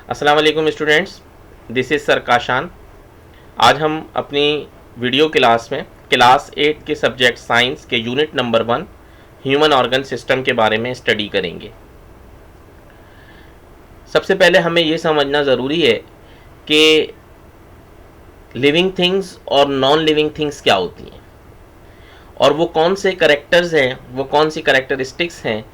अस्सलाम वालेकुम students, this is sir Kashan. आज हम अपनी वीडियो क्लास में क्लास 8 के सब्जेक्ट साइंस के unit number 1 human organ system के बारे में स्टडी करेंगे। सबसे पहले हमें ये समझना ज़रूरी है कि लिविंग थिंग्स और नॉन लिविंग थिंग्स क्या होती हैं और वो कौन से करेक्टर्स हैं, वो कौन सी करेक्टरिस्टिक्स हैं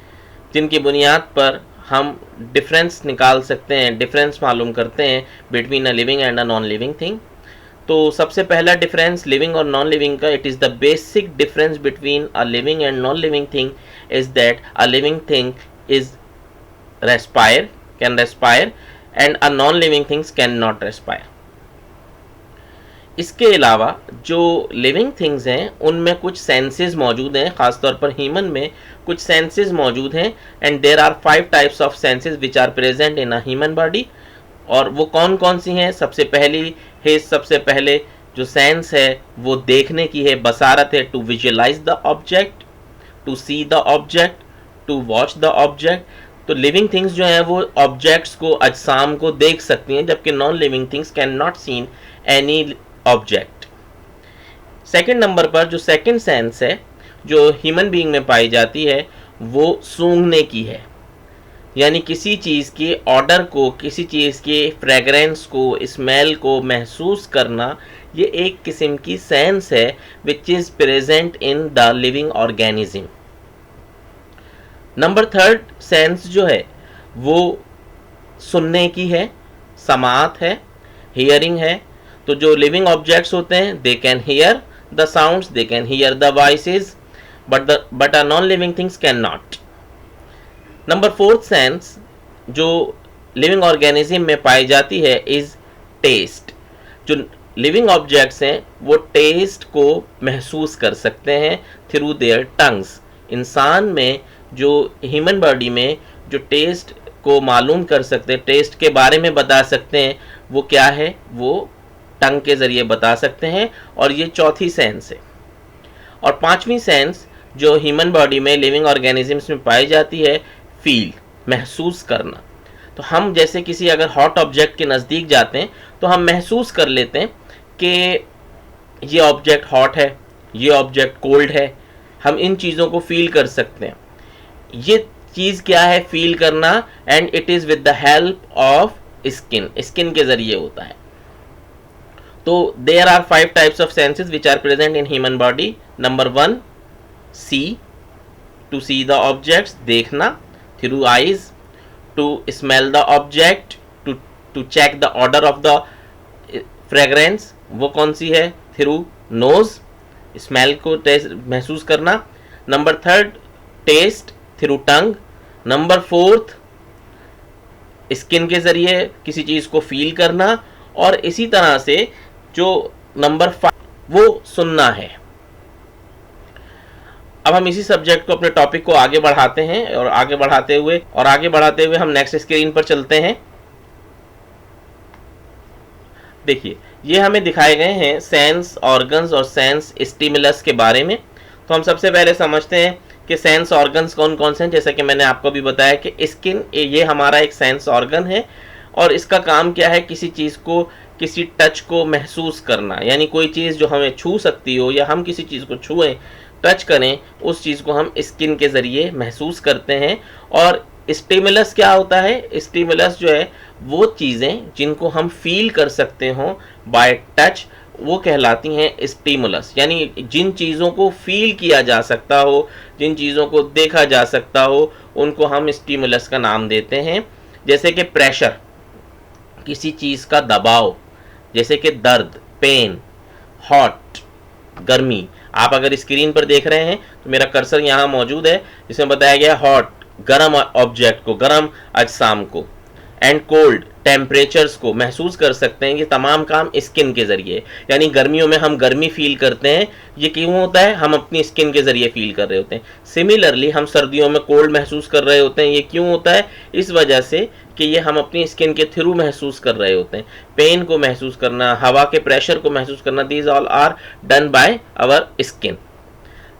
जिनकी बुनियाद पर हम डिफरेंस निकाल सकते हैं, डिफरेंस मालूम करते हैं between a living and a non living thing. तो सबसे पहला डिफरेंस लिविंग और नॉन लिविंग का, it is the basic difference between a living and non living thing is that a living thing is respire, can respire, and a non living things can not respire. इसके अलावा जो living things हैं उनमें कुछ senses मौजूद हैं, ख़ासतौर पर ह्यूमन में कुछ सेंसेस मौजूद हैं, and there are 5 types of senses which are present in a human body. और वो कौन कौन सी हैं? सबसे पहले जो सेंस है वो देखने की है, बसारत है, to visualize the object, to see the object, to watch the object. तो लिविंग थिंग्स जो हैं वो ऑब्जेक्ट्स को, अजसाम को देख सकती हैं, जबकि non living things can not seen any object. Second number पर जो सेकंड सेंस है जो ह्यूमन बीइंग में पाई जाती है वो सूंघने की है, यानी किसी चीज़ के ऑर्डर को, किसी चीज़ के फ्रेगरेंस को, स्मेल को महसूस करना, ये एक किस्म की सेंस है which is present in the living organism. Number third sense जो है वो सुनने की है, समात है, हियरिंग है। तो जो लिविंग ऑब्जेक्ट्स होते हैं they can hear the sounds, they can hear the voices, but a non living things can not. Number fourth sense जो लिविंग ऑर्गेनिज्म में पाई जाती है इज टेस्ट। जो लिविंग ऑब्जेक्ट्स हैं वो टेस्ट को महसूस कर सकते हैं थ्रू देयर टंग्स। इंसान में जो ह्यूमन बॉडी में जो टेस्ट को मालूम कर सकते हैं, टेस्ट के बारे में बता सकते हैं, वो क्या है? वो टंग के ज़रिए बता सकते हैं, और ये चौथी सेंस है। और पांचवी सेंस जो ह्यूमन बॉडी में लिविंग ऑर्गेनिजम्स में पाई जाती है, फील, महसूस करना। तो हम जैसे किसी अगर हॉट ऑब्जेक्ट के नज़दीक जाते हैं तो हम महसूस कर लेते हैं कि ये ऑब्जेक्ट हॉट है, ये ऑब्जेक्ट कोल्ड है। हम इन चीज़ों को फील कर सकते हैं। ये चीज़ क्या है फील करना? And it is with the help of skin, skin के ज़रिए होता है। तो there are 5 types of senses which are present in human body. Number 1 see, to see the objects, देखना through eyes, to smell the object, to check the odour of the fragrance, वो कौन सी है? Through nose, smell को महसूस करना। Number third test through टंग। Number fourth skin के जरिए किसी चीज़ को फील करना। और इसी तरह से जो नंबर 5 वो सुनना है। अब हम इसी सब्जेक्ट को, अपने टॉपिक को आगे बढ़ाते हैं, और आगे बढ़ाते हुए हम नेक्स्ट स्क्रीन पर चलते हैं। देखिए ये हमें दिखाए गए हैं सेंस ऑर्गन्स और सेंस स्टिमुलस के बारे में। तो हम सबसे पहले समझते हैं कि सेंस ऑर्गन्स कौन कौन से हैं। जैसा कि मैंने आपको भी बताया कि स्किन ये हमारा एक सेंस ऑर्गन है, और इसका काम क्या है? किसी चीज़ को, किसी टच को महसूस करना, यानी कोई चीज़ जो हमें छू सकती हो या हम किसी चीज़ को छुएं, टच करें, उस चीज़ को हम स्किन के ज़रिए महसूस करते हैं। और स्टिमुलस क्या होता है? स्टिमुलस जो है वो चीज़ें जिनको हम फील कर सकते हो बाय टच, वो कहलाती हैं स्टिमुलस। यानी जिन चीज़ों को फील किया जा सकता हो, जिन चीज़ों को देखा जा सकता हो, उनको हम स्टिमुलस का नाम देते हैं। जैसे कि प्रेशर, किसी चीज़ का दबाव, जैसे कि दर्द, पेन, हॉट, गर्मी। आप अगर स्क्रीन पर देख रहे हैं तो मेरा कर्सर यहाँ मौजूद है जिसमें बताया गया हॉट, गर्म ऑब्जेक्ट को, गर्म अजसाम को, एंड कोल्ड, टेम्परेचर्स को महसूस कर सकते हैं। ये तमाम काम स्किन के ज़रिए। यानी गर्मियों में हम गर्मी फील करते हैं, ये क्यों होता है? हम अपनी स्किन के ज़रिए फील कर रहे होते हैं। सिमिलरली हम सर्दियों में कोल्ड महसूस कर रहे होते हैं, ये क्यों होता है? इस वजह से कि ये हम अपनी स्किन के थ्रू महसूस कर रहे होते हैं। पेन को महसूस करना, हवा के प्रेशर को महसूस करना, these all are done by our skin.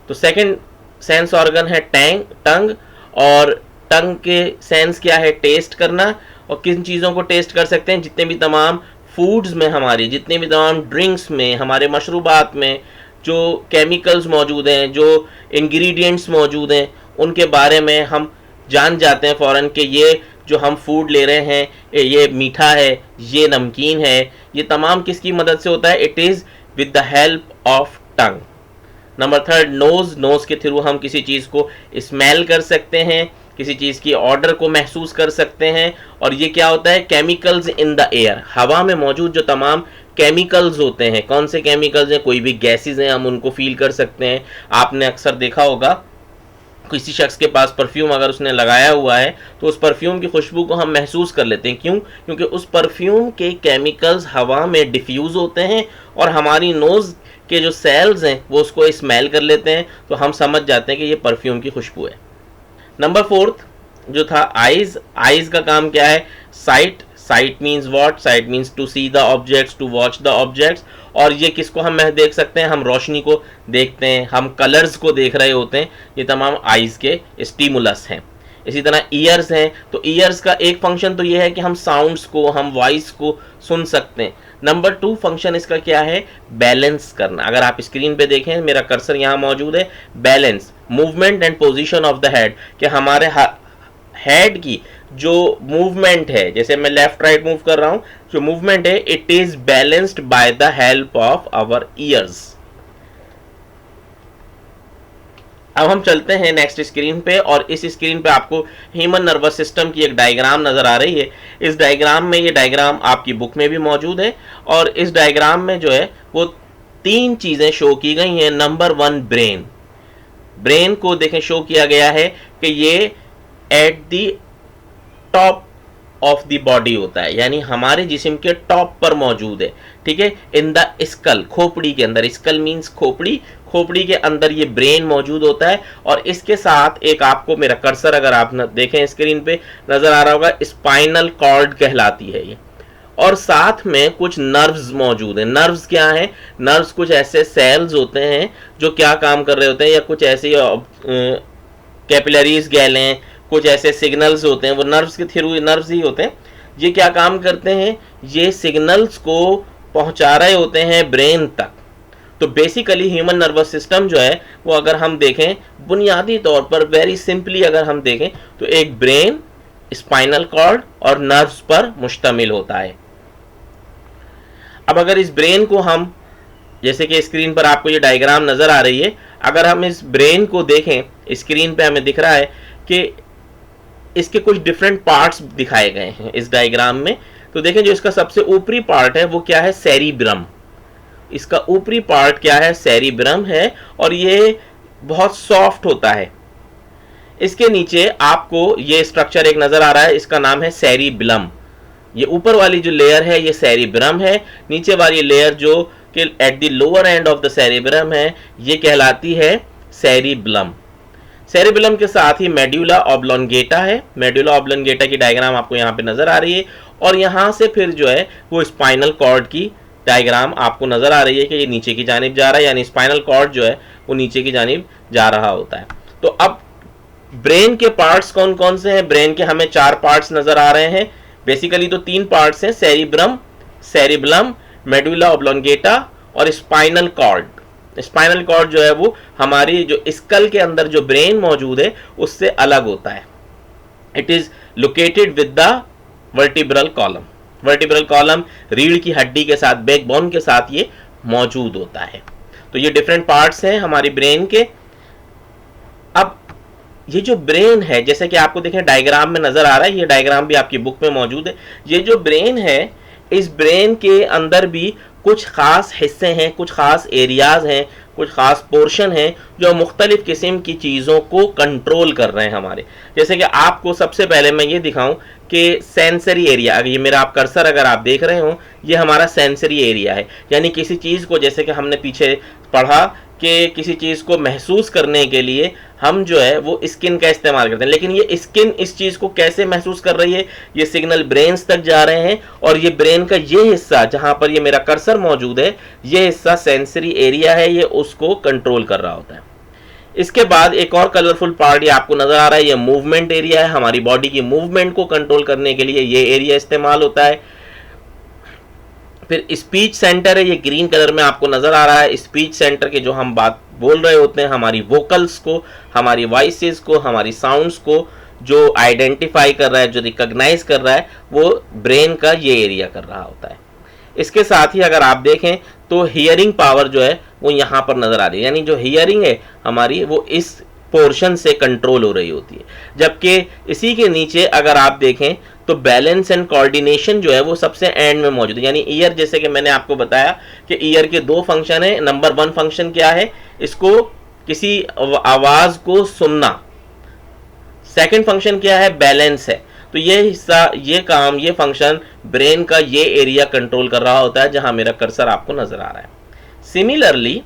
तो सेकंड सेंस ऑर्गन है टंग, और टंग के सेंस क्या है? टेस्ट करना। और किन चीज़ों को टेस्ट कर सकते हैं? जितने भी तमाम फूड्स में हमारी, जितने भी तमाम ड्रिंक्स में, हमारे मशरूबात में जो केमिकल्स मौजूद हैं, जो इंग्रेडिएंट्स मौजूद हैं, उनके बारे में हम जान जाते हैं फ़ौरन कि ये जो हम फूड ले रहे हैं ये मीठा है, ये नमकीन है। ये तमाम किसकी मदद से होता है? It is with the help of tongue. Number third, nose. Nose के थ्रू हम किसी चीज़ को स्मेल कर सकते हैं, किसी चीज़ की ऑर्डर को महसूस कर सकते हैं। और ये क्या होता है? केमिकल्स इन द एयर, हवा में मौजूद जो तमाम केमिकल्स होते हैं। कौन से केमिकल्स हैं? कोई भी गैसेज हैं, हम उनको फील कर सकते हैं। आपने अक्सर देखा होगा किसी शख्स के पास परफ्यूम अगर उसने लगाया हुआ है तो उस परफ्यूम की खुशबू को हम महसूस कर लेते हैं। क्यों? क्योंकि उस परफ्यूम के केमिकल्स हवा में डिफ्यूज़ होते हैं और हमारी नोज़ के जो सेल्स हैं वो उसको स्मेल कर लेते हैं, तो हम समझ जाते हैं कि ये परफ्यूम की खुशबू है। नंबर फोर्थ जो था आइज़। आइज़ का काम क्या है? Sight. Sight means what? Sight means to see the objects, to watch the objects. और ये किसको हम देख सकते हैं? हम रोशनी को देखते हैं, हम कलर्स को देख रहे होते हैं। ये तमाम आइज़ के स्टिमुलस हैं। इसी तरह ईयर्स हैं, तो ईयर्स का एक फंक्शन तो ये है कि हम साउंड्स को, हम वॉइस को सुन सकते हैं। नंबर 2 फंक्शन इसका क्या है? बैलेंस करना। अगर आप स्क्रीन पे देखें, मेरा कर्सर यहाँ मौजूद है। Balance, movement and position of the head, कि हमारे हेड की जो मूवमेंट है, जैसे मैं लेफ्ट राइट मूव कर रहा हूं, जो मूवमेंट है it is balanced by the help of our ears. अब हम चलते हैं नेक्स्ट स्क्रीन पे, और इस स्क्रीन पे आपको ह्यूमन नर्वस सिस्टम की एक डायग्राम नजर आ रही है। इस डायग्राम में, ये डायग्राम आपकी बुक में भी मौजूद है, और इस डायग्राम में जो है वो 3 चीजें शो की गई हैं। Number 1, brain. ब्रेन को देखें शो किया गया है कि ये at the top of the body होता है, यानी हमारे जिस्म के टॉप पर मौजूद है। ठीक है, इन द स्कल, खोपड़ी के अंदर। स्कल मीन्स खोपड़ी, खोपड़ी के अंदर ये ब्रेन मौजूद होता है। और इसके साथ एक, आपको मेरा कर्सर अगर आप देखें स्क्रीन पे नजर आ रहा होगा, स्पाइनल कॉर्ड कहलाती है ये। और साथ में कुछ नर्व्स मौजूद हैं। नर्व्स क्या हैं? नर्व्स कुछ ऐसे सेल्स होते हैं जो क्या काम कर रहे होते हैं, या कुछ ऐसे कैपिलरीज कह लें, कुछ ऐसे सिग्नल्स होते हैं, वो नर्व्स के थ्रू, नर्व्स ही होते हैं। ये क्या काम करते हैं? ये सिग्नल्स को पहुंचा रहे होते हैं ब्रेन तक। तो बेसिकली ह्यूमन नर्वस सिस्टम जो है वो, अगर हम देखें बुनियादी तौर पर, वेरी सिंपली अगर हम देखें, तो एक ब्रेन, स्पाइनल कॉर्ड और नर्व्स पर मुश्तमिल होता है। अब अगर इस ब्रेन को हम, जैसे कि स्क्रीन पर आपको ये डायग्राम नजर आ रही है, अगर हम इस ब्रेन को देखें, स्क्रीन पे हमें दिख रहा है कि इसके कुछ डिफरेंट पार्ट्स दिखाए गए हैं इस डायग्राम में। तो देखें, जो इसका सबसे ऊपरी पार्ट है वो क्या है? सेरिब्रम। इसका ऊपरी पार्ट क्या है? सेरिब्रम है, और ये बहुत सॉफ्ट होता है। इसके नीचे आपको ये स्ट्रक्चर एक नजर आ रहा है, इसका नाम है सेरिबलम। ये ऊपर वाली जो लेयर है ये सेरिब्रम है, नीचे वाली लेयर जो कि at the lower end of the cerebrum है, ये कहलाती है सेरिबलम। सेरिबलम के साथ ही मेडुला ऑब्लोंगेटा है। मेडुला ऑब्लोंगेटा की डायग्राम आपको यहाँ पे नजर आ रही है, और यहाँ से फिर जो है वो स्पाइनल कॉर्ड की डायग्राम आपको नजर आ रही है कि ये नीचे की जानिब जा रहा है, यानी स्पाइनल कॉर्ड जो है वो नीचे की जानिब जा रहा होता है। तो अब ब्रेन के पार्ट्स कौन कौन से हैं? ब्रेन के हमें 4 पार्ट्स नजर आ रहे हैं। बेसिकली तो 3 पार्ट्स हैं, सेरिब्रम, सेरिबलम, मेडुला ऑब्लोंगेटा और स्पाइनल कॉर्ड। स्पाइनल कॉर्ड जो है वो हमारी जो स्कल के अंदर जो ब्रेन मौजूद है उससे अलग होता है। It is located with the vertebral column. Vertebral column रीढ़ की हड्डी के साथ, बैकबोन के साथ ये मौजूद होता है। तो ये डिफरेंट पार्ट्स हैं हमारी ब्रेन के। अब ये जो ब्रेन है, जैसे कि आपको देखें डायग्राम में नजर आ रहा है, ये डायग्राम भी आपकी बुक में मौजूद है। ये जो ब्रेन है, इस ब्रेन के अंदर भी कुछ ख़ास हिस्से हैं, कुछ ख़ास एरियाज़ हैं, कुछ ख़ास पोर्शन हैं जो मुख्तलिफ़ किस्म की चीज़ों को कंट्रोल कर रहे हैं हमारे। जैसे कि आपको सबसे पहले मैं ये दिखाऊं कि सेंसरी एरिया, अगर ये मेरा आप कर्सर अगर आप देख रहे हो, ये हमारा सेंसरी एरिया है। यानी किसी चीज़ को, जैसे कि हमने पीछे पढ़ा कि किसी चीज़ को महसूस करने के लिए हम जो है वो स्किन का इस्तेमाल करते हैं, लेकिन ये स्किन इस चीज़ को कैसे महसूस कर रही है? ये सिग्नल ब्रेन्स तक जा रहे हैं, और ये ब्रेन का ये हिस्सा जहाँ पर ये मेरा कर्सर मौजूद है, ये हिस्सा सेंसरी एरिया है, ये उसको कंट्रोल कर रहा होता है। इसके बाद एक और कलरफुल पार्ट ये आपको नजर आ रहा है, ये मूवमेंट एरिया है। हमारी बॉडी की मूवमेंट को कंट्रोल करने के लिए ये एरिया इस्तेमाल होता है। फिर स्पीच सेंटर है, ये ग्रीन कलर में आपको नजर आ रहा है। स्पीच सेंटर के जो हम बात बोल रहे होते हैं, हमारी वोकल्स को, हमारी वॉइसेस को, हमारी साउंड्स को जो आइडेंटिफाई कर रहा है, जो रिकॉग्नाइज कर रहा है, वो ब्रेन का ये एरिया कर रहा होता है। इसके साथ ही अगर आप देखें तो हियरिंग पावर जो है वो यहाँ पर नजर आ रही है, यानी जो हियरिंग है हमारी वो इस पोर्शन से कंट्रोल हो रही होती है। जबकि इसी के नीचे अगर आप देखें तो बैलेंस एंड कोऑर्डिनेशन जो है वो सबसे एंड में मौजूद है। यानी ईयर, जैसे कि मैंने आपको बताया कि ईयर के दो फंक्शन है। नंबर 1 फंक्शन क्या है, इसको किसी आवाज को सुनना। सेकंड फंक्शन क्या है, बैलेंस है। तो ये हिस्सा, ये काम, ये फंक्शन ब्रेन का ये एरिया कंट्रोल कर रहा होता है जहां मेरा कर्सर आपको नजर आ रहा है। सिमिलरली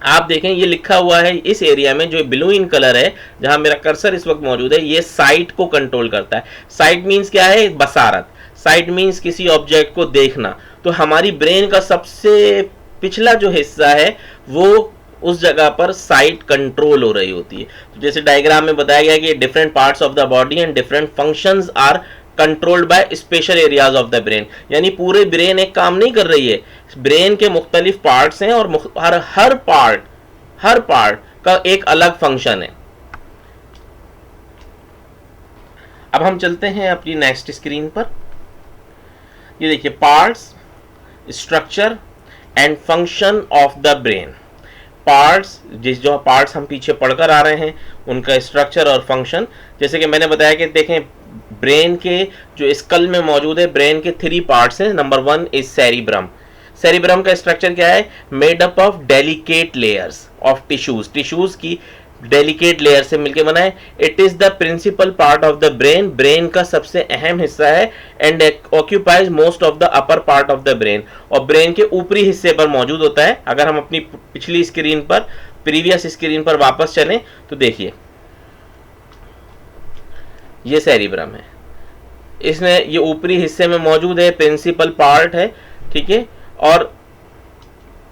आप देखें ये लिखा हुआ है इस एरिया में, जो ब्लू इन कलर है जहां मेरा कर्सर इस वक्त मौजूद है, ये साइट को कंट्रोल करता है। साइट मींस क्या है, बसारत। साइट मींस किसी ऑब्जेक्ट को देखना। तो हमारी ब्रेन का सबसे पिछला जो हिस्सा है वो उस जगह पर साइट कंट्रोल हो रही होती है। तो जैसे डायग्राम में बताया गया कि different parts of the body and different functions are controlled by special areas of the brain. यानी पूरे ब्रेन एक काम नहीं कर रही है, ब्रेन के मुख्तलिफ पार्ट्स हैं और हर पार्ट का एक अलग फंक्शन है। अब हम चलते हैं अपनी नेक्स्ट स्क्रीन पर। ये देखिए, parts, structure and function of the brain. Parts, जो पार्ट्स हम पीछे पढ़कर आ रहे हैं उनका स्ट्रक्चर और फंक्शन। जैसे कि मैंने बताया कि देखें, ब्रेन के जो स्कल में मौजूद है, ब्रेन के 3 पार्ट्स हैं। Number 1 is cerebrum. सेरिब्रम का स्ट्रक्चर क्या है, made up of delicate layers of tissues की डेलिकेट लेयर से मिलकर बना है। It is the principal part of the brain, brain का सबसे अहम हिस्सा है। And occupies most of the upper part of the brain, और ब्रेन के ऊपरी हिस्से पर मौजूद होता है। अगर हम अपनी पिछली स्क्रीन पर, प्रीवियस स्क्रीन पर वापस चलें तो देखिए, ये सेरिब्रम है, इसमें ये ऊपरी हिस्से में मौजूद है, प्रिंसिपल पार्ट है, ठीक है। और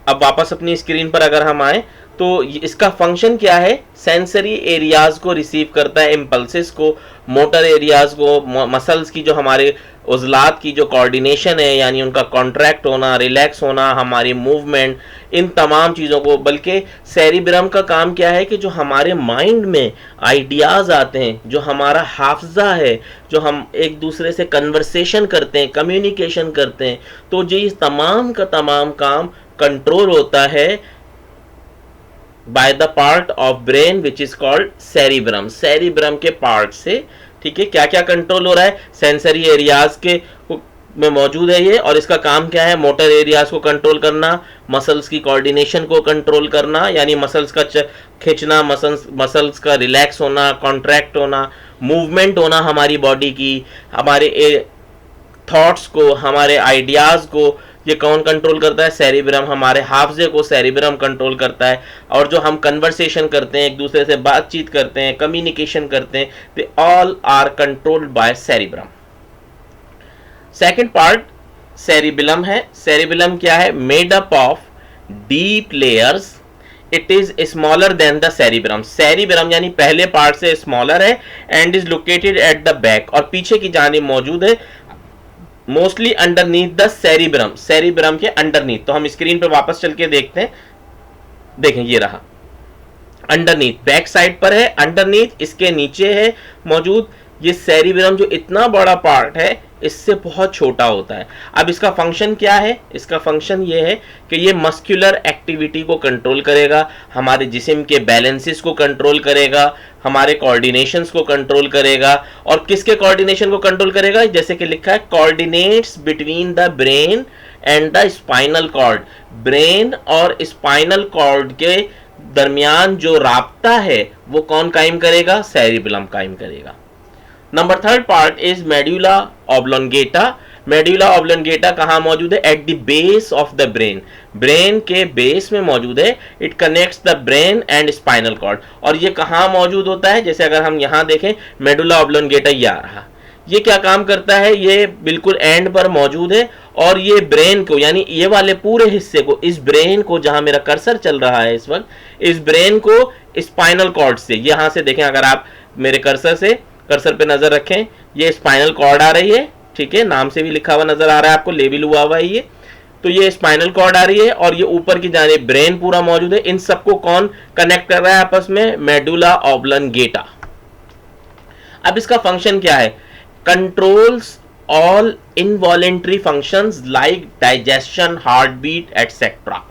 अब वापस अपनी स्क्रीन पर अगर हम आए तो इसका फंक्शन क्या है, सेंसरी एरियाज को रिसीव करता है, इम्पल्सेस को, मोटर एरियाज को, मसल्स की जो हमारे उजलात की जो कोऑर्डिनेशन है, यानी उनका कॉन्ट्रैक्ट होना, रिलैक्स होना, हमारी मूवमेंट, इन तमाम चीज़ों को। बल्कि सेरिब्रम का काम क्या है कि जो हमारे माइंड में आइडियाज़ आते हैं, जो हमारा हाफजा है, जो हम एक दूसरे से कन्वर्सेशन करते हैं, कम्युनिकेशन करते हैं, तो ये तमाम का तमाम काम कंट्रोल होता है by the part of brain which is called cerebrum. Cerebrum के पार्ट से, ठीक है। क्या क्या कंट्रोल हो रहा है, सेंसरी एरियाज के में मौजूद है ये, और इसका काम क्या है, मोटर एरियाज को कंट्रोल करना, मसल्स की कोऑर्डिनेशन को कंट्रोल करना, यानी मसल्स का खींचना, मसल्स का रिलैक्स होना, कॉन्ट्रैक्ट होना, मूवमेंट होना हमारी बॉडी की, हमारे थॉट्स को, हमारे आइडियाज को, ये कौन कंट्रोल करता है, सेरिब्रम। हमारे हाफजे को सेरिब्रम कंट्रोल करता है। और जो हम कन्वर्सेशन करते हैं, एक दूसरे से बातचीत करते हैं, कम्युनिकेशन करते हैं, they all are controlled by cerebrum. Second part cerebellum है। सेरिबेलम क्या है, made up of deep layers, it is smaller than the cerebrum. Cerebrum यानी पहले पार्ट से स्मॉलर है, and is located at the back, और पीछे की जानिब मौजूद है, mostly underneath the cerebrum, cerebrum के अंडरनीथ। तो हम स्क्रीन पर वापस चल के देखते हैं, देखें ये रहा, अंडरनीथ, बैक साइड पर है, अंडरनीथ इसके नीचे है मौजूद। ये सेरिब्रम जो इतना बड़ा पार्ट है, इससे बहुत छोटा होता है। अब इसका फंक्शन क्या है, इसका फंक्शन ये है कि ये मस्कुलर एक्टिविटी को कंट्रोल करेगा, हमारे जिस्म के बैलेंसेस को कंट्रोल करेगा, हमारे कोऑर्डिनेशंस को कंट्रोल करेगा। और किसके कोऑर्डिनेशन को कंट्रोल करेगा, जैसे कि लिखा है, coordinates between the brain and the spinal cord. Brain और स्पाइनल कॉर्ड के दरमियान जो राब्ता है वो कौन कायम करेगा, सेरिबेलम कायम करेगा। Number third part is medulla oblongata. Medulla oblongata कहाँ मौजूद है, at the base of the brain, brain के बेस में मौजूद है। It connects the brain and spinal cord. और ये कहाँ मौजूद होता है, जैसे अगर हम यहाँ देखें, मेडुला ऑब्लोंगेटा ये आ रहा, ये क्या काम करता है, ये बिल्कुल एंड पर मौजूद है और ये ब्रेन को, यानी ये वाले पूरे हिस्से को, इस ब्रेन को जहां मेरा कर्सर चल रहा है इस वक्त, इस ब्रेन को स्पाइनल कॉर्ड से, यहां से देखें, अगर आप मेरे कर्सर पे नजर रखें, ये स्पाइनल कॉर्ड आ रही है, ठीक है, नाम से भी लिखा हुआ नजर आ रहा है आपको, लेबल हुआ है ये, तो ये स्पाइनल कॉर्ड आ रही है और ये ऊपर की जानिब ब्रेन पूरा मौजूद है। इन सबको कौन कनेक्ट कर रहा है आपस में, मेडुला ऑब्लंगेटा। अब इसका फंक्शन क्या है, controls all involuntary functions like digestion, heart beat etcetera.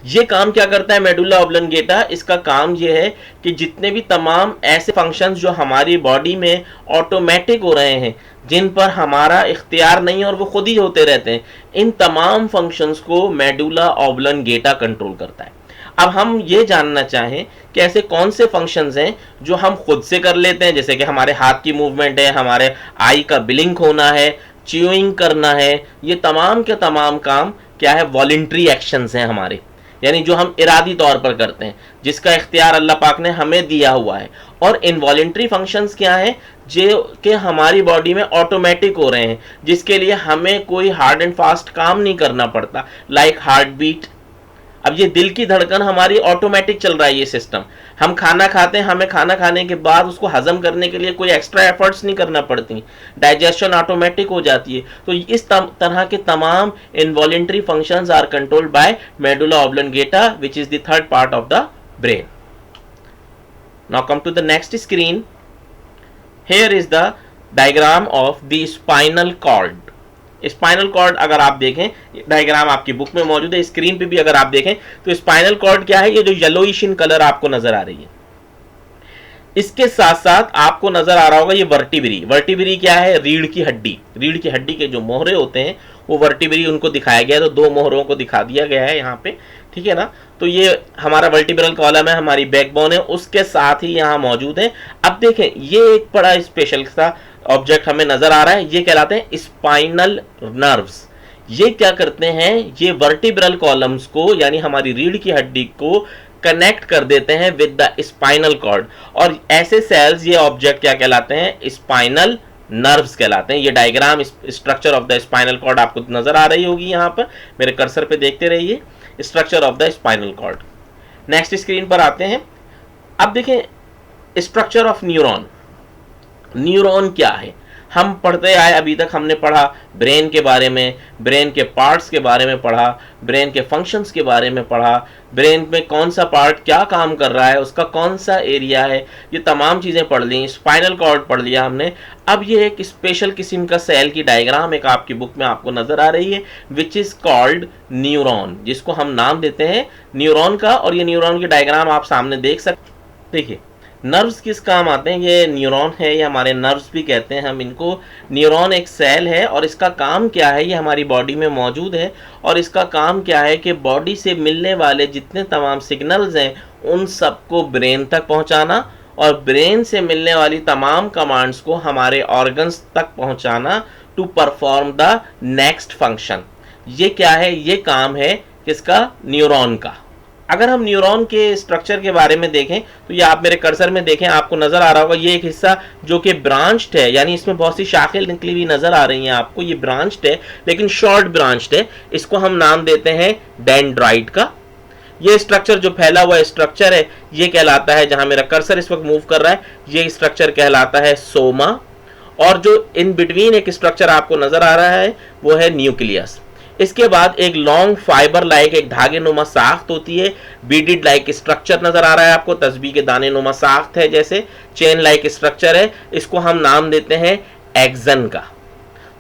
ये काम क्या करता है मेडुला ऑब्लंगेटा, इसका काम ये है कि जितने भी तमाम ऐसे फंक्शंस जो हमारी बॉडी में ऑटोमेटिक हो रहे हैं, जिन पर हमारा इख्तियार नहीं है और वो खुद ही होते रहते हैं, इन तमाम फंक्शंस को मेडुला ऑब्लंगेटा कंट्रोल करता है। अब हम ये जानना चाहें कि ऐसे कौन से फंक्शंस हैं जो हम खुद से कर लेते हैं, जैसे कि हमारे हाथ की मूवमेंट है, हमारे आई का ब्लिंक होना है, च्यूइंग करना है, ये तमाम के तमाम काम क्या है, वॉलंटरी एक्शंस हैं हमारे, यानी जो हम इरादी तौर पर करते हैं, जिसका इख्तियार अल्लाह पाक ने हमें दिया हुआ है। और इनवॉलंटरी फंक्शंस क्या हैं, जो कि हमारी बॉडी में ऑटोमेटिक हो रहे हैं, जिसके लिए हमें कोई हार्ड एंड फास्ट काम नहीं करना पड़ता, लाइक हार्ट बीट। अब ये दिल की धड़कन हमारी ऑटोमेटिक चल रहा है, ये सिस्टम। हम खाना खाते हैं, हमें खाना खाने के बाद उसको हजम करने के लिए कोई एक्स्ट्रा एफर्ट्स नहीं करना पड़ती, डाइजेशन ऑटोमेटिक हो जाती है। तो इस तरह के तमाम involuntary functions are controlled by medulla oblongata, which is the third part of the brain. Now come to the next screen. Here is the diagram of the spinal cord. Spinal cord अगर आप देखें, diagram आपकी book में मौजूद है, screen पे भी अगर आप देखें तो स्पाइनल कॉर्ड क्या है, ये जो येलोइश इन कलर आपको नजर आ रही है, इसके साथ साथ आपको नजर आ रहा होगा ये वर्टिब्री। वर्टिब्री क्या है, रीढ़ की हड्डी। रीढ़ की हड्डी के जो मोहरे होते हैं वो वर्टिब्री, उनको दिखाया गया है, तो दो मोहरों को दिखा दिया गया है यहाँ पे, ठीक है ना। तो ये हमारा वर्टिब्रल कॉलम है, हमारी बैकबोन है, उसके साथ ही यहाँ मौजूद है। अब देखें, ये एक बड़ा स्पेशल सा ऑब्जेक्ट हमें नजर आ रहा है, ये कहलाते हैं स्पाइनल नर्व्स। ये क्या करते हैं, ये वर्टिब्रल कॉलम्स को, यानी हमारी रीढ़ की हड्डी को कनेक्ट कर देते हैं विद द स्पाइनल कॉर्ड। और ऐसे सेल्स, ये ऑब्जेक्ट क्या कहलाते हैं, स्पाइनल नर्व्स कहलाते हैं। ये diagram, structure of the spinal cord आपको नजर आ रही होगी यहाँ पर, मेरे कर्सर पे देखते रहिए, structure of the spinal cord. Next screen पर आते हैं। अब देखें स्ट्रक्चर ऑफ न्यूरॉन। न्यूरॉन क्या है, हम पढ़ते आए, अभी तक हमने पढ़ा ब्रेन के बारे में, ब्रेन के पार्ट्स के बारे में पढ़ा, ब्रेन के फंक्शंस के बारे में पढ़ा, ब्रेन में कौन सा पार्ट क्या काम कर रहा है, उसका कौन सा एरिया है, ये तमाम चीज़ें पढ़ ली। स्पाइनल कॉर्ड पढ़ लिया हमने। अब ये एक स्पेशल किस्म का सेल की डायग्राम एक आपकी बुक में आपको नजर आ रही है, विच इज़ कॉल्ड न्यूरॉन, जिसको हम नाम देते हैं न्यूरॉन का। और ये न्यूरॉन की डायग्राम आप सामने देख सकते, देखिए नर्व्स किस काम आते हैं, ये न्यूरॉन है, ये हमारे नर्व्स भी कहते हैं हम इनको। न्यूरॉन एक सेल है और इसका काम क्या है, ये हमारी बॉडी में मौजूद है और इसका काम क्या है कि बॉडी से मिलने वाले जितने तमाम सिग्नल्स हैं उन सबको ब्रेन तक पहुंचाना और ब्रेन से मिलने वाली तमाम कमांड्स को हमारे ऑर्गन्स तक पहुंचाना, to perform the next function. ये क्या है, ये काम है किसका, न्यूरॉन का। अगर हम न्यूरॉन के स्ट्रक्चर के बारे में देखें तो ये आप मेरे कर्सर में देखें, आपको नजर आ रहा होगा ये एक हिस्सा जो कि ब्रांच्ड है, यानी इसमें बहुत सी शाखें निकली हुई नजर आ रही हैं आपको। ये ब्रांच्ड है लेकिन शॉर्ट ब्रांच्ड है, इसको हम नाम देते हैं डेंड्राइट का। ये स्ट्रक्चर जो फैला हुआ स्ट्रक्चर है ये कहलाता है, जहां मेरा कर्सर इस वक्त मूव कर रहा है, ये स्ट्रक्चर कहलाता है सोमा। और जो इन बिटवीन एक स्ट्रक्चर आपको नजर आ रहा है वो है न्यूक्लियस। इसके बाद एक लॉन्ग फाइबर लाइक एक धागे नुमा साख्त होती है, बीडिड लाइक स्ट्रक्चर नजर आ रहा है आपको, तस्बीह के दाने नुमा साख्त है, जैसे चेन लाइक स्ट्रक्चर है, इसको हम नाम देते हैं एक्सन का।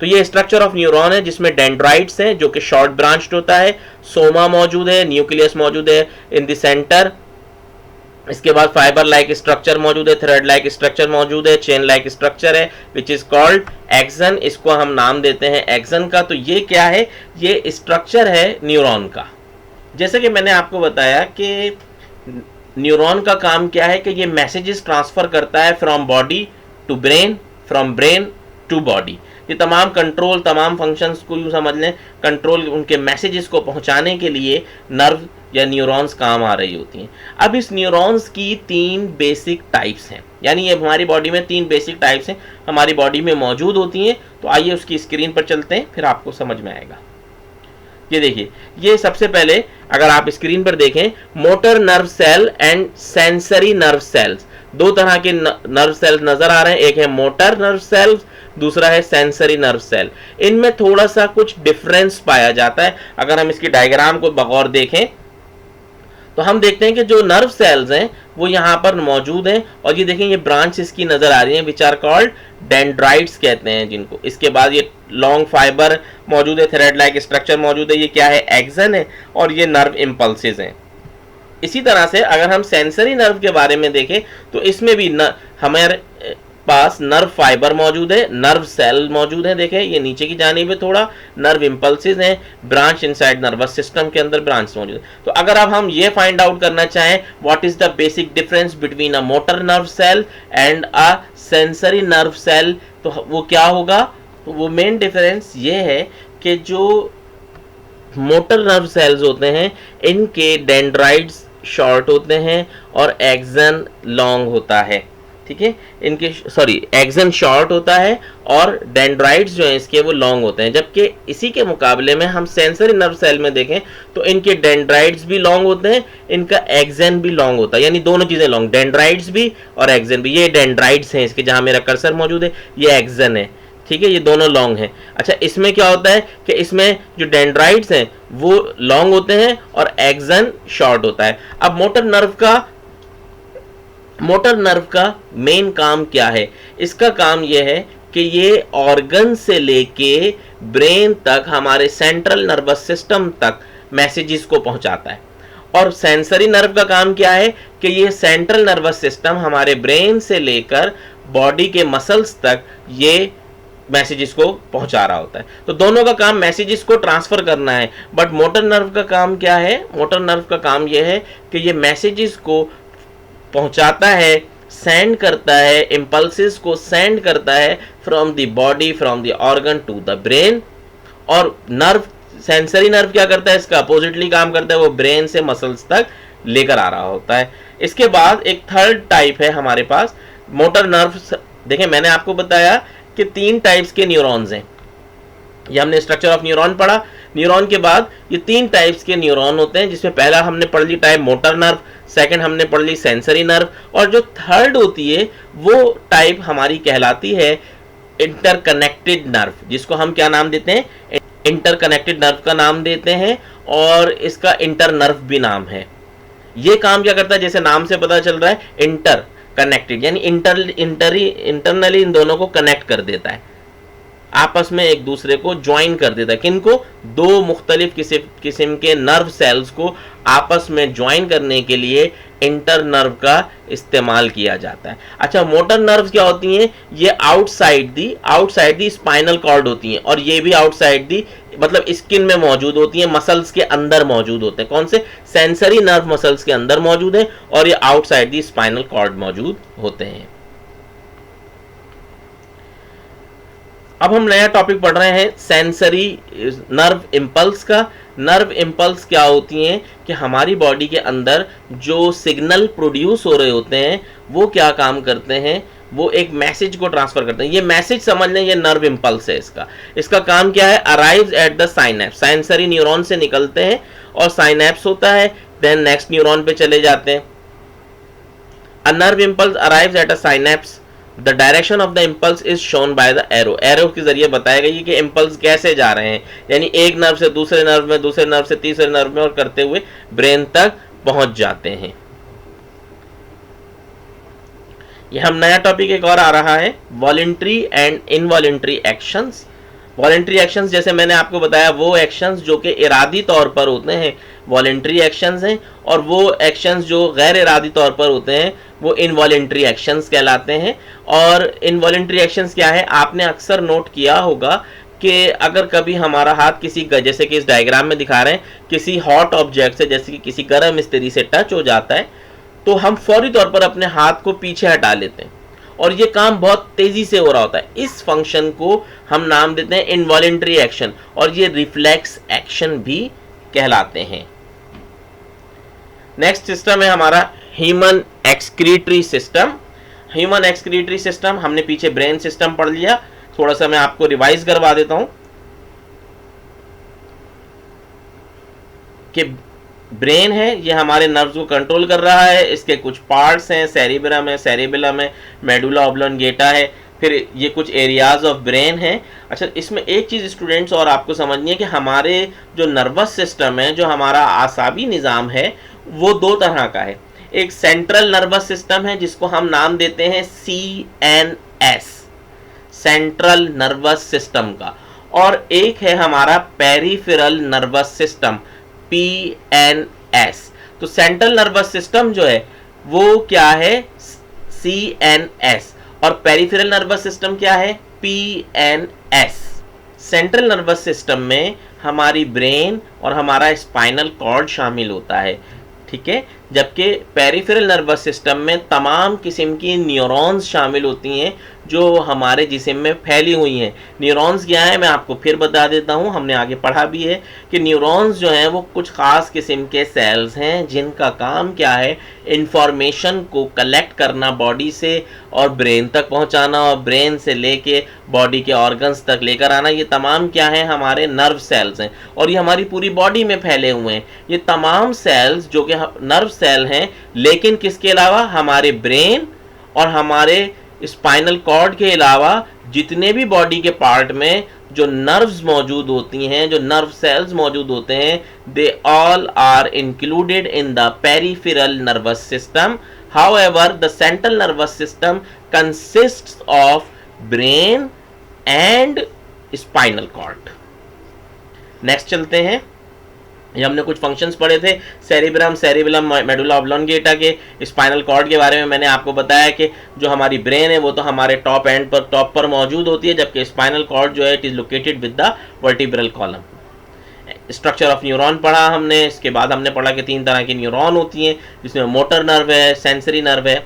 तो ये स्ट्रक्चर ऑफ न्यूरॉन है जिसमें डेंड्राइट्स हैं जो कि शॉर्ट ब्रांच्ड होता है, सोमा मौजूद है, न्यूक्लियस मौजूद है इन द सेंटर, इसके बाद फाइबर लाइक स्ट्रक्चर मौजूद है, थ्रेड लाइक स्ट्रक्चर मौजूद है, चेन लाइक स्ट्रक्चर है विच इज कॉल्ड एक्सन, इसको हम नाम देते हैं एक्सन का। तो ये क्या है, ये स्ट्रक्चर है न्यूरॉन का। जैसे कि मैंने आपको बताया कि न्यूरॉन का काम क्या है कि ये मैसेजेस ट्रांसफर करता है from body to brain, from brain to body, ये तमाम कंट्रोल, तमाम फंक्शंस को यूँ समझ लें, कंट्रोल उनके मैसेजेस को पहुंचाने के लिए नर्व या न्यूरॉन्स काम आ रही होती हैं। अब इस न्यूरॉन्स की 3 बेसिक टाइप्स हैं, यानी ये हमारी बॉडी में 3 बेसिक टाइप्स हैं हमारी बॉडी में मौजूद होती हैं। तो आइए उसकी स्क्रीन पर चलते हैं, फिर आपको समझ में आएगा। ये देखिए, ये सबसे पहले अगर आप स्क्रीन पर देखें, motor nerve cell and sensory nerve cells, 2 तरह के नर्व सेल्स नजर आ रहे हैं। एक है मोटर नर्व सेल्स, दूसरा है सेंसरी नर्व सेल। इनमें थोड़ा सा कुछ डिफरेंस पाया जाता है। अगर हम इसकी डायग्राम को बगौर देखें तो हम देखते हैं कि जो नर्व सेल्स हैं वो यहाँ पर मौजूद हैं, और ये देखें ये ब्रांच इसकी नजर आ रही है, विच आर कॉल्ड डेंड्राइट्स कहते हैं जिनको। इसके बाद ये लॉन्ग फाइबर मौजूद है, थ्रेड लाइक स्ट्रक्चर मौजूद है, ये क्या है, एक्सन है, और ये नर्व इम्पल्सेस हैं। इसी तरह से अगर हम सेंसरी नर्व के बारे में देखें तो इसमें भी हमारे पास नर्व फाइबर मौजूद है, नर्व सेल मौजूद है, देखें ये नीचे की जानिब है थोड़ा, नर्व इम्पल्सेस हैं, ब्रांच इनसाइड नर्वस सिस्टम के अंदर ब्रांच मौजूद है। तो अगर अब हम ये फाइंड आउट करना चाहें what is the basic difference between a motor nerve cell and a sensory nerve cell, तो वो क्या होगा, तो वो मेन डिफरेंस ये है कि जो मोटर नर्व सेल्स होते हैं इनके डेंड्राइट्स शॉर्ट होते हैं और एक्सन लॉन्ग होता है, ठीक है, इनके एक्सन शॉर्ट होता है और डेंड्राइट्स जो हैं इसके वो लॉन्ग होते हैं। जबकि इसी के मुकाबले में हम सेंसरी नर्व सेल में देखें तो इनके डेंड्राइट्स भी लॉन्ग होते हैं, इनका एक्सन भी लॉन्ग होता है, यानी दोनों चीज़ें लॉन्ग, डेंड्राइट्स भी और एक्सन भी। ये डेंड्राइट्स हैं इसके, जहाँ मेरा कर्सर मौजूद है ये एक्सन है, ठीक है, ये दोनों लॉन्ग हैं। अच्छा, इसमें क्या होता है कि इसमें जो डेंड्राइट्स हैं वो लॉन्ग होते हैं और एक्सन शॉर्ट होता है। अब मोटर नर्व का मेन काम क्या है, इसका काम यह है कि ये ऑर्गन से लेके ब्रेन तक, हमारे सेंट्रल नर्वस सिस्टम तक मैसेजेस को पहुंचाता है। और सेंसरी नर्व का काम क्या है कि ये सेंट्रल नर्वस सिस्टम हमारे ब्रेन से लेकर बॉडी के मसल्स तक ये मैसेजेस को पहुंचा रहा होता है। तो दोनों का काम मैसेजेस को ट्रांसफर करना है। बट मोटर नर्व का काम क्या है, मोटर नर्व का काम यह है कि ये मैसेजेस को पहुंचाता है, सेंड करता है, इम्पल्सेस को सेंड करता है from the body, from the organ to the brain. और नर्व, सेंसरी नर्व क्या करता है, इसका अपोजिटली काम करता है, वो ब्रेन से मसल्स तक लेकर आ रहा होता है। इसके बाद एक थर्ड टाइप है हमारे पास मोटर नर्व। देखें, मैंने आपको बताया कि 3 टाइप्स के न्यूरॉन्स हैं, ये हमने स्ट्रक्चर ऑफ न्यूरॉन पढ़ा। न्यूरॉन के बाद ये 3 टाइप्स के न्यूरॉन होते हैं, जिसमें पहला हमने पढ़ ली टाइप मोटर नर्व, सेकंड हमने पढ़ ली सेंसरी नर्व, और जो थर्ड होती है वो टाइप हमारी कहलाती है इंटरकनेक्टेड नर्व, जिसको हम क्या नाम देते हैं, इंटरकनेक्टेड नर्व का नाम देते हैं, और इसका इंटर नर्व भी नाम है। ये काम क्या करता है, जैसे नाम से पता चल रहा है, इंटर कनेक्टेड, यानी इंटरनली इन दोनों को कनेक्ट कर देता है, आपस में एक दूसरे को ज्वाइन कर देता है। किनको, 2 मुख्तलिफ किस्म के नर्व सेल्स को आपस में ज्वाइन करने के लिए इंटर नर्व का इस्तेमाल किया जाता है। अच्छा, मोटर नर्व्स क्या होती हैं, ये आउटसाइड दी स्पाइनल कॉर्ड होती हैं, और ये भी आउटसाइड दी मतलब स्किन में मौजूद होती हैं, मसल्स के अंदर मौजूद होते हैं। कौन से, सेंसरी नर्व मसल्स के अंदर मौजूद है, और ये आउटसाइड दी स्पाइनल कॉर्ड मौजूद होते हैं। अब हम नया टॉपिक पढ़ रहे हैं सेंसरी नर्व इम्पल्स का। नर्व इम्पल्स क्या होती हैं कि हमारी बॉडी के अंदर जो सिग्नल प्रोड्यूस हो रहे होते हैं वो क्या काम करते हैं, वो एक मैसेज को ट्रांसफर करते हैं। ये मैसेज समझ लें, ये नर्व इम्पल्स है। इसका काम क्या है, arrives at the synapse, sensory neuron से निकलते हैं और साइनेप्स होता है, देन नेक्स्ट न्यूरॉन पे चले जाते हैं। A nerve impulse arrives at a synapse, the direction of the impulse is shown by the arrow के जरिए बताया गया कि इम्पल्स कैसे जा रहे हैं, यानी एक नर्व से दूसरे नर्व में, दूसरे नर्व से तीसरे नर्व में, और करते हुए ब्रेन तक पहुंच जाते हैं। यह हम नया टॉपिक एक और आ रहा है, voluntary and involuntary actions. Voluntary actions जैसे मैंने आपको बताया वो एक्शंस जो कि इरादी तौर पर होते हैं वॉलंटरी एक्शंस हैं, और वो एक्शंस जो गैर इरादी तौर पर होते हैं वो इनवॉलंटरी एक्शंस कहलाते हैं। और इनवॉलंटरी एक्शंस क्या है, आपने अक्सर नोट किया होगा कि अगर कभी हमारा हाथ किसी, जैसे कि इस डायग्राम में दिखा रहे हैं, किसी हॉट ऑब्जेक्ट से, जैसे कि किसी गर्म स्थिति से टच हो जाता है, तो हम फौरी तौर पर अपने हाथ को पीछे हटा लेते हैं और ये काम बहुत तेजी से हो रहा होता है। इस फंक्शन को हम नाम देते हैं इनवॉलेंट्री एक्शन, और ये रिफ्लेक्स एक्शन भी कहलाते हैं। नेक्स्ट सिस्टम है हमारा human excretory system. Human excretory system हमने पीछे ब्रेन सिस्टम पढ़ लिया, थोड़ा सा मैं आपको रिवाइज करवा देता हूं कि ब्रेन है, ये हमारे नर्व्स को कंट्रोल कर रहा है। इसके कुछ पार्ट्स हैं, सेरिबेलम है, मेडुला ऑब्लोंगेटा है, फिर ये कुछ एरियाज ऑफ ब्रेन है। अच्छा, इसमें एक चीज़ स्टूडेंट्स और आपको समझनी है कि हमारे जो नर्वस सिस्टम है, जो हमारा आसाबी निज़ाम है, वो दो तरह का है। एक सेंट्रल नर्वस सिस्टम है जिसको हम नाम देते हैं CNS, सेंट्रल नर्वस सिस्टम का, और एक है हमारा पेरिफेरल नर्वस सिस्टम PNS। तो सेंट्रल नर्वस सिस्टम जो है वो क्या है, CNS, और पेरिफेरल नर्वस सिस्टम क्या है, PNS। सेंट्रल नर्वस सिस्टम में हमारी ब्रेन और हमारा स्पाइनल कॉर्ड शामिल होता है, ठीक है, जबकि पेरिफेरल नर्वस सिस्टम में तमाम किस्म की न्यूरॉन्स शामिल होती हैं जो हमारे जिस्म में फैली हुई हैं। न्यूरॉन्स क्या है मैं आपको फिर बता देता हूँ, हमने आगे पढ़ा भी है कि न्यूरॉन्स जो हैं वो कुछ ख़ास किस्म के सेल्स हैं जिनका काम क्या है, इंफॉर्मेशन को कलेक्ट करना बॉडी से और ब्रेन तक पहुँचाना, और ब्रेन से लेके बॉडी के ऑर्गन्स तक लेकर आना। ये तमाम क्या है, हमारे नर्व सेल्स हैं, और ये हमारी पूरी बॉडी में फैले हुए हैं। ये तमाम सेल्स जो कि नर्व सेल हैं, लेकिन किसके अलावा, हमारे ब्रेन और हमारे स्पाइनल कॉर्ड के अलावा जितने भी बॉडी के पार्ट में जो नर्व्स मौजूद होती हैं, जो नर्व सेल्स मौजूद होते हैं, they all are included in the peripheral nervous system. However the central nervous system consists of brain and spinal cord. Next चलते हैं, ये हमने कुछ फंक्शंस पढ़े थे, सेरिबेलम, मेडुला ऑब्लोंगेटा के। स्पाइनल कॉर्ड के बारे में मैंने आपको बताया कि जो हमारी ब्रेन है वो तो हमारे टॉप पर मौजूद होती है, जबकि स्पाइनल कॉर्ड जो है it is located with the vertebral column. Structure of neuron पढ़ा हमने, इसके बाद हमने पढ़ा कि 3 तरह की न्यूरॉन होती हैं, जिसमें मोटर नर्व है, सेंसरी नर्व है।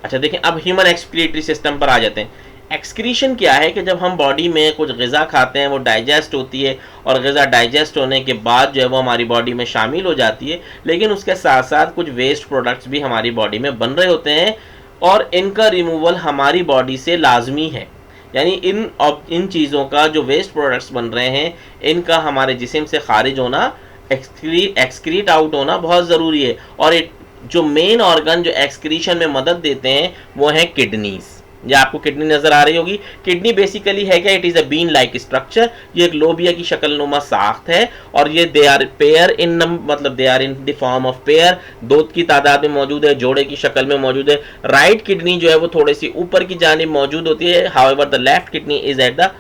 अच्छा देखें, अब ह्यूमन एक्सक्रीटरी सिस्टम पर आ जाते हैं। एक्सक्रीशन क्या है कि जब हम बॉडी में कुछ ग़िज़ा खाते हैं वो डाइजेस्ट होती है, और ग़िज़ा डाइजेस्ट होने के बाद जो है वो हमारी बॉडी में शामिल हो जाती है, लेकिन उसके साथ साथ कुछ वेस्ट प्रोडक्ट्स भी हमारी बॉडी में बन रहे होते हैं, और इनका रिमूवल हमारी बॉडी से लाजमी है। यानी इन चीज़ों का जो वेस्ट प्रोडक्ट्स बन रहे हैं, इनका हमारे जिस्म से खारिज होना, एक्सक्रीट आउट होना बहुत ज़रूरी है। और जो मेन ऑर्गन जो एक्सक्रीशन में मदद देते हैं वो हैं किडनीज़। ये आपको किडनी नजर आ रही होगी। किडनी बेसिकली है क्या, it is a bean like structure. ये एक लोबिया की शक्ल नुमा साख्त है, और ये दे आर पेयर इन मतलब they are in the form of pair, 2 की तादाद में मौजूद है, जोड़े की शक्ल में मौजूद है। राइट किडनी जो है वो थोड़ी सी ऊपर की जानिब मौजूद होती है, however the left kidney is at the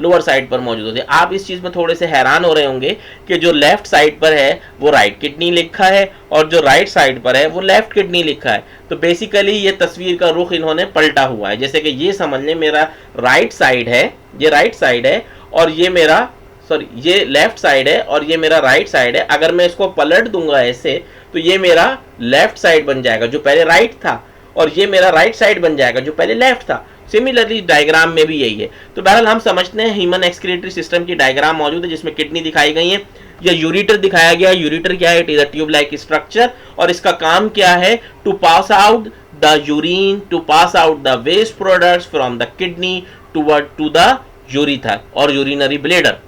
lower side पर मौजूद होती है। आप इस चीज़ में थोड़े से हैरान हो रहे होंगे कि जो लेफ्ट साइड पर है वो राइट किडनी लिखा है, और जो राइट साइड पर है वो लेफ्ट किडनी लिखा है। तो बेसिकली ये तस्वीर का रुख इन्होंने पलटा हुआ है। जैसे कि ये समझ लें मेरा राइट साइड है, ये राइट साइड है, और ये मेरा ये लेफ्ट साइड है, और ये मेरा राइट साइड है। अगर मैं इसको पलट दूंगा ऐसे तो ये मेरा लेफ्ट साइड बन जाएगा जो पहले राइट था, और ये मेरा राइट साइड बन जाएगा जो पहले लेफ्ट था। सिमिलरली डायग्राम में भी यही है। तो बहरहाल हम समझते हैं ह्यूमन एक्सक्रीटरी सिस्टम की डायग्राम मौजूद है जिसमें किडनी दिखाई गई है, या यूरिटर दिखाया गया। यूरिटर क्या है, it is a tube like structure, और इसका काम क्या है, to pass out the urine, to pass out the waste products from the kidney toward to the ureter और यूरिनरी ब्लेडर।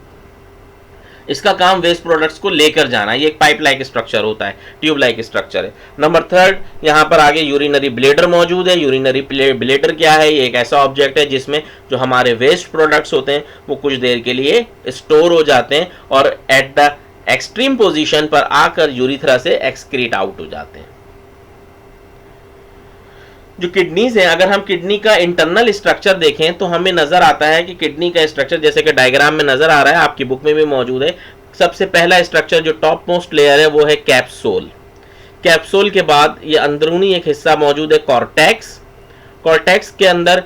इसका काम वेस्ट प्रोडक्ट्स को लेकर जाना। ये एक पाइप लाइक स्ट्रक्चर होता है, ट्यूब लाइक स्ट्रक्चर है। नंबर 3 यहाँ पर आगे यूरिनरी ब्लेडर मौजूद है। यूरिनरी ब्लेडर क्या है, ये एक ऐसा ऑब्जेक्ट है जिसमें जो हमारे वेस्ट प्रोडक्ट्स होते हैं वो कुछ देर के लिए स्टोर हो जाते हैं, और एट द एक्सट्रीम पोजीशन पर आकर यूरिथ्रा से एक्सक्रीट आउट हो जाते हैं। जो किडनीज हैं, अगर हम किडनी का इंटरनल स्ट्रक्चर देखें तो हमें नजर आता है कि किडनी का स्ट्रक्चर जैसे कि डायग्राम में नजर आ रहा है, आपकी बुक में भी मौजूद है। सबसे पहला स्ट्रक्चर जो टॉप मोस्ट लेयर है वो है कैप्सूल। कैप्सूल के बाद ये अंदरूनी एक हिस्सा मौजूद है कॉर्टेक्स। कॉर्टेक्स के अंदर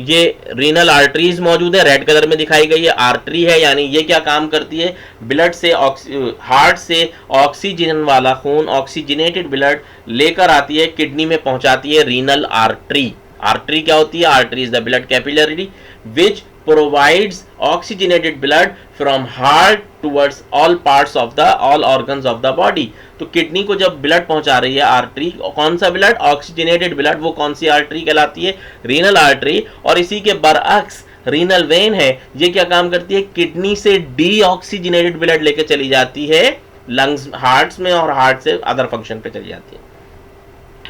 ये रीनल आर्टरीज मौजूद है, रेड कलर में दिखाई गई है, आर्टरी है, यानी ये क्या काम करती है, ब्लड से हार्ट से ऑक्सीजन वाला खून, ऑक्सीजनेटेड ब्लड लेकर आती है किडनी में पहुंचाती है रीनल आर्टरी। आर्टरी क्या होती है? Artery is the blood capillary which provides oxygenated blood from heart towards all parts of the all organs of the body। तो किडनी को जब ब्लड पहुंचा रही है आर्टरी, कौन सा ब्लड? ऑक्सीजनेटेड ब्लड, वो कौन सी आर्टरी कहलाती है? Renal artery. और इसी के बरअक्स रीनल वेन है, ये क्या काम करती है? किडनी से डीऑक्सीजनेटेड ब्लड लेके चली जाती है लंग्स, हार्ट्स में, और हार्ट से अदर फंक्शन पे चली जाती है।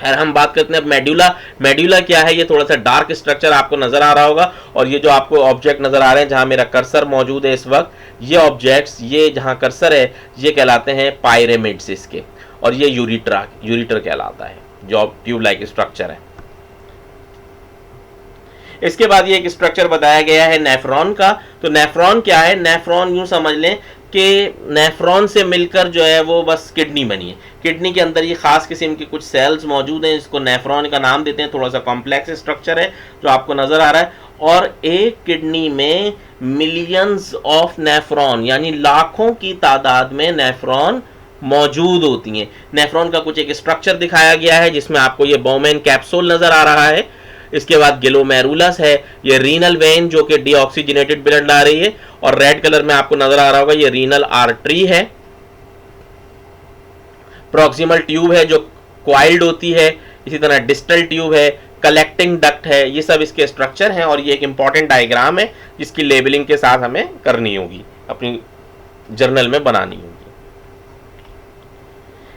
हम बात करते हैं अब मेडुला। मेडुला क्या है? ये थोड़ा सा डार्क स्ट्रक्चर आपको नजर आ रहा होगा, और ये जो आपको ऑब्जेक्ट नजर आ रहे हैं जहां मेरा कर्सर मौजूद है इस वक्त, ये ऑब्जेक्ट्स, ये जहां कर्सर है, ये कहलाते हैं पायरेमिड्स इसके, और ये यूरिटर कहलाता है, जो ट्यूब लाइक स्ट्रक्चर है। इसके बाद ये एक स्ट्रक्चर बताया गया है नेफ्रॉन का। तो नेफ्रॉन क्या है? नेफ्रॉन यूं समझ लें कि नेफ्रॉन से मिलकर जो है वो बस किडनी बनी है। किडनी के अंदर ये खास किस्म के कुछ सेल्स मौजूद हैं, इसको नेफ्रॉन का नाम देते हैं। थोड़ा सा कॉम्प्लेक्स स्ट्रक्चर है जो आपको नजर आ रहा है, और एक किडनी में मिलियंस ऑफ नेफ्रॉन, यानी लाखों की तादाद में नेफ्रॉन मौजूद होती हैं। नेफ्रॉन का कुछ एक स्ट्रक्चर दिखाया गया है जिसमें आपको ये बोमेन कैप्सूल नजर आ रहा है। इसके बाद ग्लोमेरुलस है, ये रीनल वेन जो कि डीऑक्सीजनेटेड ब्लड ला रही है, और रेड कलर में आपको नजर आ रहा होगा ये रीनल आर्टरी है। प्रॉक्सिमल ट्यूब है जो क्वाइल्ड होती है, इसी तरह डिस्टल ट्यूब है, कलेक्टिंग डक्ट है, ये सब इसके स्ट्रक्चर हैं। और ये एक इंपॉर्टेंट डायग्राम है जिसकी लेबलिंग के साथ हमें करनी होगी, अपनी जर्नल में बनानी होगी।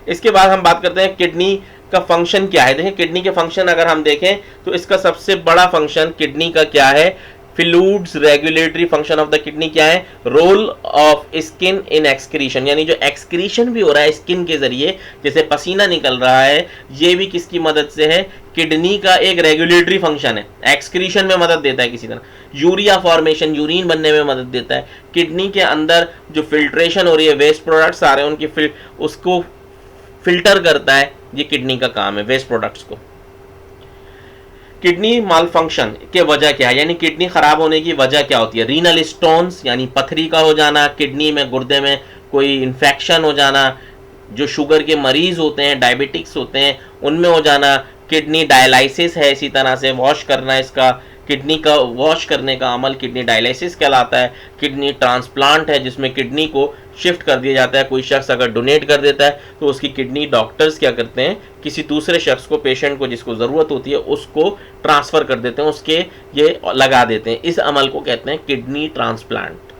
इसके बाद हम बात करते हैं किडनी का फंक्शन क्या है। देखिए किडनी के फंक्शन अगर हम देखें तो इसका सबसे बड़ा फंक्शन किडनी का क्या है? Fluids regulatory function of the kidney क्या है? Role of skin in excretion, यानी जो एक्सक्रीशन भी हो रहा है स्किन के जरिए, जैसे पसीना निकल रहा है, ये भी किसकी मदद से है? किडनी का एक रेगुलेटरी फंक्शन है, एक्सक्रीशन में मदद देता है किसी तरह। यूरिया फॉर्मेशन, यूरिन बनने में मदद देता है। किडनी के अंदर जो फिल्ट्रेशन हो रही है, वेस्ट प्रोडक्ट्स आ रहे हैं उनकी उसको फिल्टर करता है, ये किडनी का काम है, वेस्ट प्रोडक्ट्स को। किडनी मालफंक्शन के वजह क्या है, यानी किडनी खराब होने की वजह क्या होती है? रीनल स्टोन्स, यानी पथरी का हो जाना, किडनी में गुर्दे में कोई इन्फेक्शन हो जाना, जो शुगर के मरीज होते हैं, डायबिटिक्स होते हैं, उनमें हो जाना। किडनी डायलाइसिस है, इसी तरह से वॉश करना, इसका किडनी का वॉश करने का अमल किडनी डायलिसिस कहलाता है। किडनी ट्रांसप्लांट है जिसमें किडनी को शिफ्ट कर दिया जाता है। कोई शख्स अगर डोनेट कर देता है तो उसकी किडनी डॉक्टर्स क्या करते हैं, किसी दूसरे शख्स को, पेशेंट को जिसको ज़रूरत होती है उसको ट्रांसफ़र कर देते हैं, उसके ये लगा देते हैं। इस अमल को कहते हैं किडनी ट्रांसप्लांट।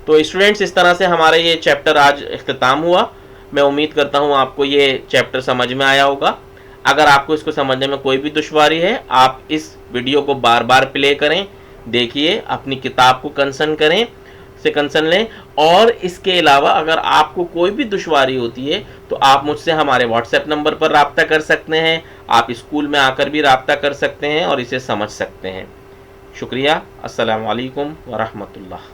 तो स्टूडेंट्स, इस तरह से हमारा ये चैप्टर आज इख्तिताम हुआ। मैं उम्मीद करता हूँ आपको ये चैप्टर समझ में आया होगा। अगर आपको इसको समझने में कोई भी दुश्वारी है, आप इस वीडियो को बार बार प्ले करें, देखिए, अपनी किताब को कंसर्न लें। और इसके अलावा अगर आपको कोई भी दुश्वारी होती है तो आप मुझसे हमारे व्हाट्सएप नंबर पर रब्ता कर सकते हैं, आप स्कूल में आकर भी रब्ता कर सकते हैं और इसे समझ सकते हैं। शुक्रिया। अस्सलामु अलैकुम व रहमतुल्लाह।